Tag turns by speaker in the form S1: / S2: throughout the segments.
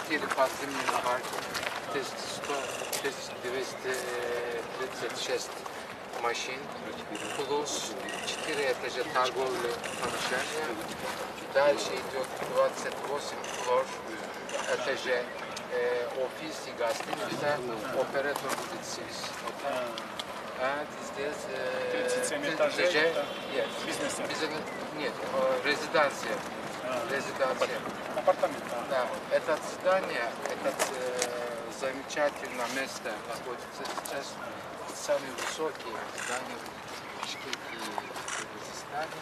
S1: 4 подземные парки, 236 машин, плюс 4 этажа торговые помещения. Дальше идет 28 этажей офис и гостиница, оператор будет здесь. А здесь
S2: 37 этажей бизнеса?
S1: Нет, резиденция.
S2: Апартамент.
S1: Да, это здание, это замечательное место находится сейчас. Самые высокие здания в Бишкеке и Кыргызстане.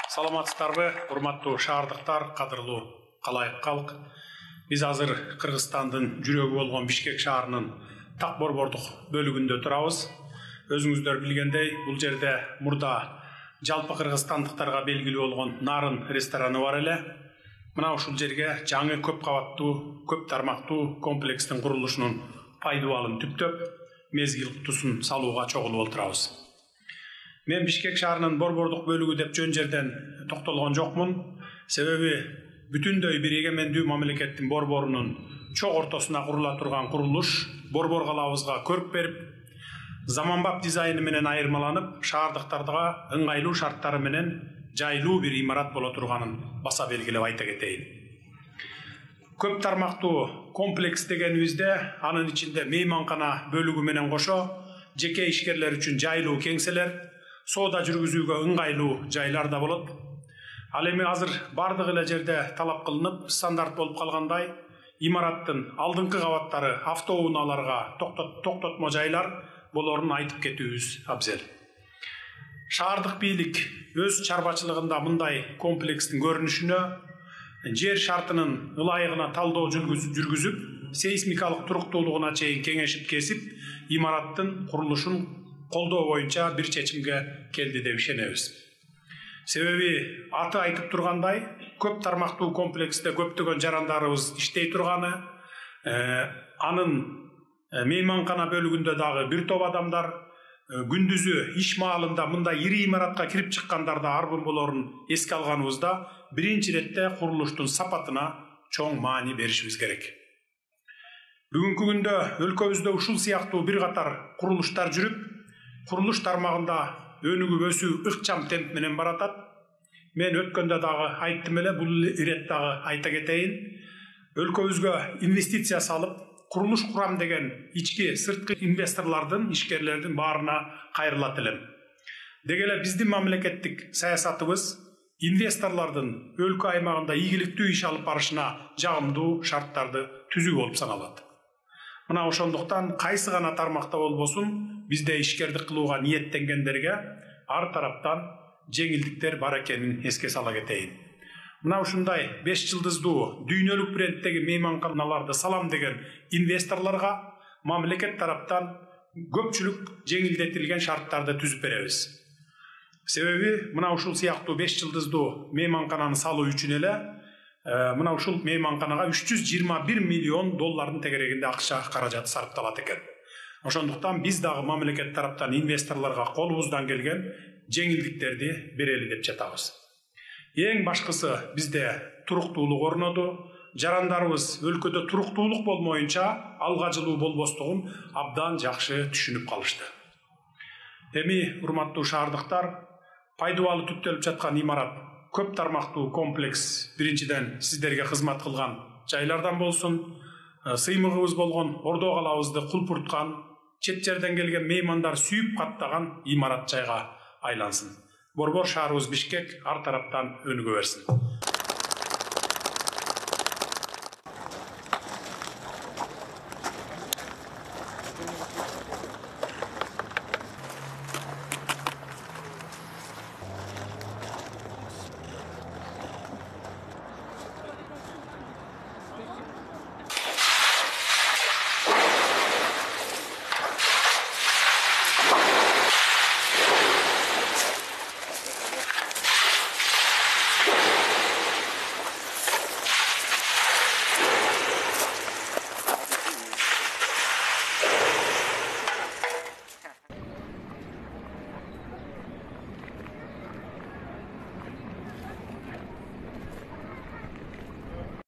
S2: Саламатсыздарбы, урматтуу шаардыктар, кадырлуу калайык калк. Биз азыр Кыргызстандын жүрөгү болгон Бишкек шаарынын так борбордук бөлүгүндө турабыз. Өзүңүздөр билгендей, бул жерде мурда жалпы кыргызстандыктарга белгилүү болгон Нарын рестораны бар эле. Мына ушул жерге жаңы көп кабаттуу, көп тармактуу комплекстин курулушунун пайдубалын түптөп, мезгил кутусын салууга чогулуп отурабыз. Мен Бишкек шаарынын борбордук бөлүгү деп жөн жерден токтолгон жокмун. Себеби бүтүндөй бир эгемендүү мамлекеттин борборунун чок ортосуна курула турган курулуш борбор калабызга көрк берип, заманбап дизайны менен айырмаланып, шаардыктарга ыңгайлуу шарттары менен жайлуу бир имарат боло турганын баса белгилеп айта кетейин. Көп тармактуу комплекс дегенибизде анын ичинде мейманкана бөлүгү менен кошо жеке ишкерлер үчүн жайлуу кеңселер, соода жүргүзүүгө ыңгайлуу жайлар да болот. Ал эми азыр бардык эле жерде талап кылынып, стандарт болуп калгандай, имараттын алдыңкы кабаттары автоунааларга токтотмо жайлар болорун айтып кетүүбүз абзел. Шаардык бийлик өз чарбачылыгында мындай комплекстин көрүнүшүнө жер шартынын ылайыгына талдоо жүргүзүп, сейсмикалык туруктуулугуна чейин кеңешип кесип, имараттын курулушун колдоо боюнча бир чечимге келди деп ишенебиз. Себеби аты айтып тургандай, көп тармактуу комплексте көптөгөн жарандарыбыз иштей турганы, анын мейманкана бөлүгүндө дагы бир топ адамдар күндүзү иш маалында мындай ири имаратка кирип чыккандарда арбын болорун эске алганыбызда биринчи иретте курулуштун сапатына чоң маани беришибиз керек. Бүгүнкү күндө өлкөбүздө ушул сыяктуу бир катар курулуштар жүрүп, курулуш тармагында өнүгүп өсүү ыкчам темп менен баратат. Мен өткөндө дагы айттым эле, бул ирет дагы айта кетейин. Өлкөбүзгө инвестиция салып, курулуш курам деген ички сырткы инвесторлордун, ишкерлердин баарына кайрылат элем. Деги эле биздин мамлекеттик саясатыбыз инвесторлордун өлкө аймагында ийгиликтүү иш алып барышына жагымдуу шарттарды түзүү болуп саналат. Мына ошондуктан кайсы гана тармакта болбосун, бизде ишкердик кылууга ниеттенгендерге ар тараптан жеңилдиктер бар экенин эске сала кетейин. Мына ушундай 5 жылдыздуу дүйнөлүк брендтеги мейманканаларды салам деген инвесторлорго мамлекет тараптан көпчүлүк жеңилдетилген шарттарды түзүп беребиз. Себеби мына ушул сыяктуу 5 жылдыздуу мейманкананы салуу үчүн эле мына ушул мейманканага 321 миллион доллардын тегерегинде акча каражат сарпталат экен. Ошондуктан биз дагы мамлекет тараптан инвесторлорго колубуздан келген жеңилдиктерди берели деп жатабыз. Эң башкысы бизде туруктуулук орноду, жарандарыбыз өлкөдө туруктуулук болмоюнча алга жылуу болбостугун абдан жакшы түшүнүп калышты. Эми урматтуу шаардыктар, пайдубалы түптөлүп жаткан имарат көп тармактуу комплекс биринчиден сиздерге кызмат кылган жайлардан болсун, сыймыгыбыз болгон Ордо калабызды кулпурткан, чет жерден келген меймандар сүйүп каттаган имарат жайга айлансын. Борбор шаарыбыз Бишкек ар тараптан өнүгө берсин.